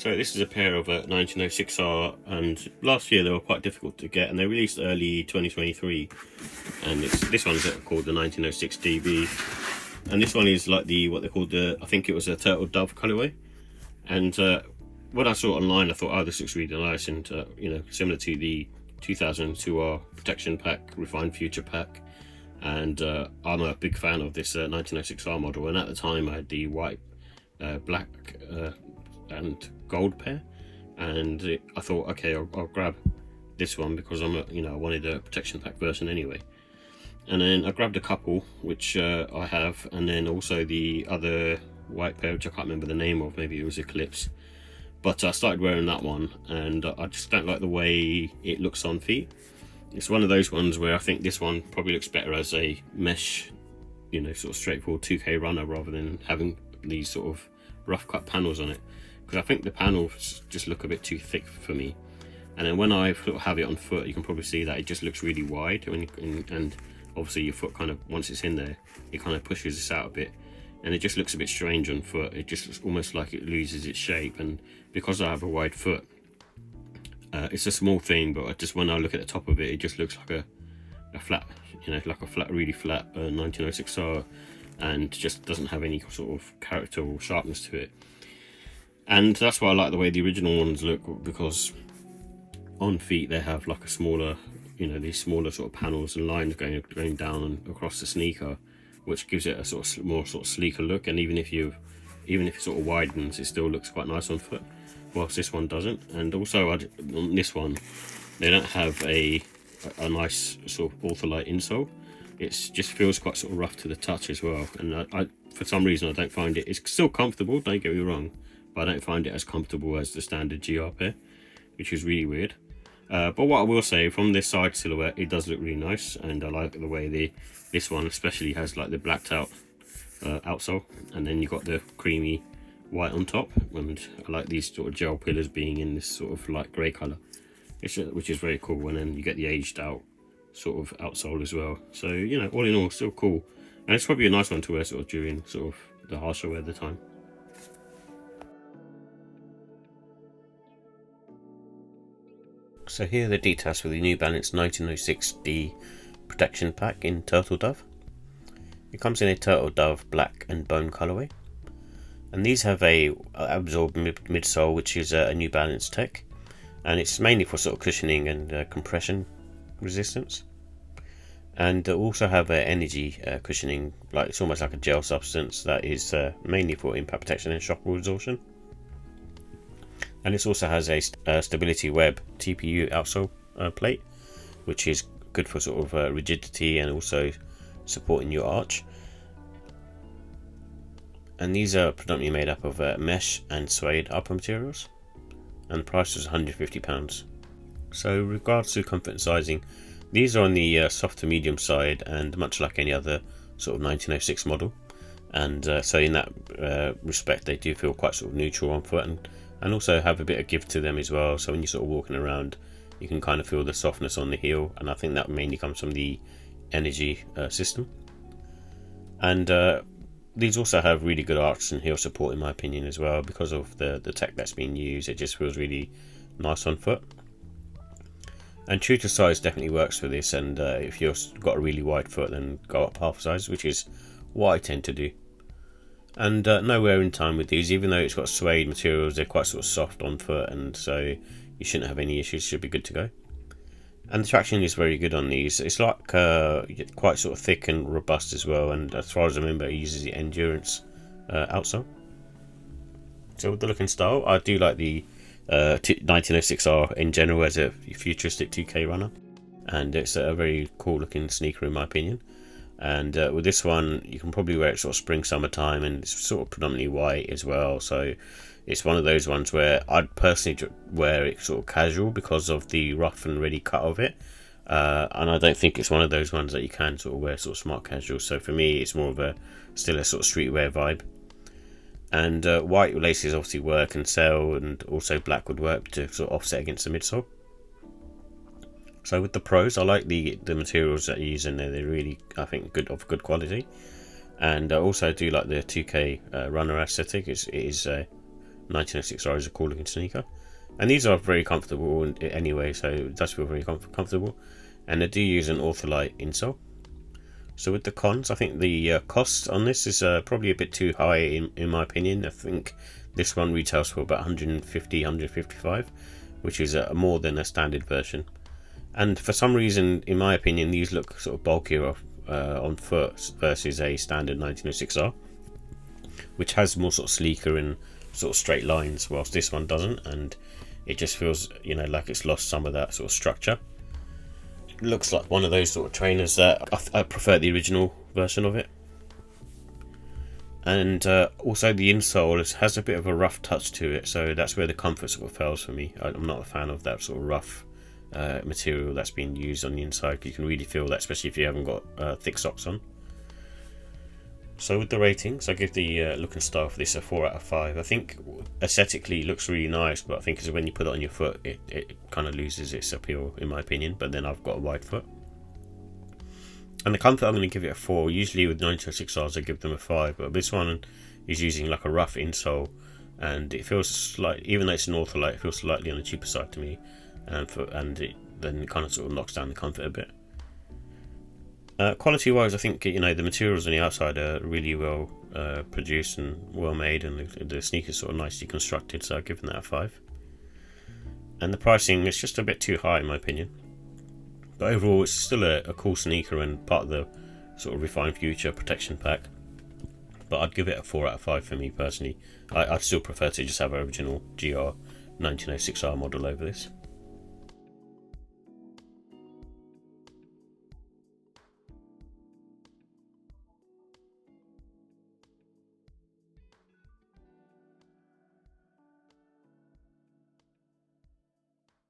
So this is a pair of 1906R, and last year they were quite difficult to get, and they released early 2023. And this one's called the 1906 DB, and this one is like what they called I think it was a Turtledove colorway. And when I saw it online, I thought, oh, this looks really nice, and you know, similar to the 2002R Protection Pack, Refined Future Pack. And I'm a big fan of this 1906R model, and at the time I had the white, black and gold pair, and I thought, okay, I'll grab this one because I wanted a Protection Pack version anyway. And then I grabbed a couple which I have, and then also the other white pair which I can't remember the name of, maybe it was Eclipse, but I started wearing that one, and I just don't like the way it looks on feet. It's one of those ones where I think this one probably looks better as a mesh, you know, sort of straightforward 2K runner, rather than having these sort of rough cut panels on it, because I think the panels just look a bit too thick for me. And then when I have it on foot, you can probably see that it just looks really wide, and obviously your foot kind of, once it's in there, it kind of pushes this out a bit, and it just looks a bit strange on foot. It just looks almost like it loses its shape. And because I have a wide foot, it's a small thing, but just when I look at the top of it, it just looks like a flat, you know, like a flat, really flat 1906R, and just doesn't have any sort of character or sharpness to it. And that's why I like the way the original ones look, because on feet they have like a smaller, you know, these smaller sort of panels and lines going down and across the sneaker, which gives it a sort of more sort of sleeker look. And even if it sort of widens, it still looks quite nice on foot, whilst this one doesn't. And also on this one, they don't have a nice sort of Ortholite insole. It just feels quite sort of rough to the touch as well, and I for some reason I don't find it. It's still comfortable, don't get me wrong, but I don't find it as comfortable as the standard GR pair, which is really weird. But what I will say, from this side silhouette, it does look really nice, and I like the way this one especially has like the blacked out outsole, and then you've got the creamy white on top, and I like these sort of gel pillars being in this sort of light grey colour, which is very cool. And then you get the aged out sort of outsole as well. So, you know, all in all, still cool, and it's probably a nice one to wear sort of during sort of the harsher weather time. So here are the details for the New Balance 1906D Protection Pack in Turtledove. It comes in a Turtledove black and bone colourway, and these have a ABZORB midsole, which is a New Balance tech, and it's mainly for sort of cushioning and compression resistance. And also have an N-ergy cushioning, like it's almost like a gel substance that is mainly for impact protection and shock absorption. And this also has a stability web TPU outsole plate, which is good for sort of rigidity and also supporting your arch. And these are predominantly made up of mesh and suede upper materials, and the price was £150. So in regards to comfort and sizing, these are on the soft to medium side, and much like any other sort of 1906 model, and so in that respect they do feel quite sort of neutral on foot, and also have a bit of give to them as well. So when you're sort of walking around, you can kind of feel the softness on the heel, and I think that mainly comes from the N-ergy system. And these also have really good arch and heel support in my opinion as well, because of the tech that's being used. It just feels really nice on foot. And true to size definitely works for this, and if you've got a really wide foot, then go up half size, which is what I tend to do. And no wear in time with these, even though it's got suede materials, they're quite sort of soft on foot, and so you shouldn't have any issues, should be good to go. And the traction is very good on these. It's like quite sort of thick and robust as well, and as far as I remember, it uses the Ndurance outsole. So with the look and style, I do like the 1906R in general as a futuristic 2K runner, and it's a very cool looking sneaker in my opinion. And with this one, you can probably wear it sort of spring summertime, and it's sort of predominantly white as well, so it's one of those ones where I'd personally wear it sort of casual because of the rough and ready cut of it, and I don't think it's one of those ones that you can sort of wear sort of smart casual. So for me, it's more of still a sort of streetwear vibe. And white laces obviously work and sell, and also black would work to sort of offset against the midsole. So with the pros, I like the materials that you use in there. They're really, I think, good quality. And I also do like the 2K runner aesthetic. It is 1906R is a cool looking sneaker. And these are very comfortable anyway, so it does feel very comfortable. And they do use an Ortholite insole. So with the cons, I think the cost on this is probably a bit too high in my opinion. I think this one retails for about 150, 155, which is more than a standard version. And for some reason, in my opinion, these look sort of bulkier on foot versus a standard 1906R, which has more sort of sleeker and sort of straight lines, whilst this one doesn't, and it just feels, you know, like it's lost some of that sort of structure. It looks like one of those sort of trainers that I prefer the original version of it. And also the insole has a bit of a rough touch to it, so that's where the comfort sort of fails for me. I'm not a fan of that sort of rough material that's being used on the inside. You can really feel that, especially if you haven't got thick socks on. So with the ratings, I give the look and style for this a 4 out of 5. I think aesthetically it looks really nice, but I think when you put it on your foot, it kind of loses its appeal in my opinion. But then I've got a wide foot. And the comfort, I'm going to give it a 4. Usually with 1906Rs I give them a 5, but this one is using like a rough insole, and it feels like, even though it's an Ortholite, it feels slightly on the cheaper side to me, and then it kind of sort of knocks down the comfort a bit. Quality wise, I think, you know, the materials on the outside are really well produced and well made, and the sneaker's sort of nicely constructed, so I've given that a 5. And the pricing is just a bit too high in my opinion, but overall it's still a cool sneaker and part of the sort of Refined Future protection pack. But I'd give it a 4 out of 5 for me personally. I'd still prefer to just have an original GR 1906R model over this.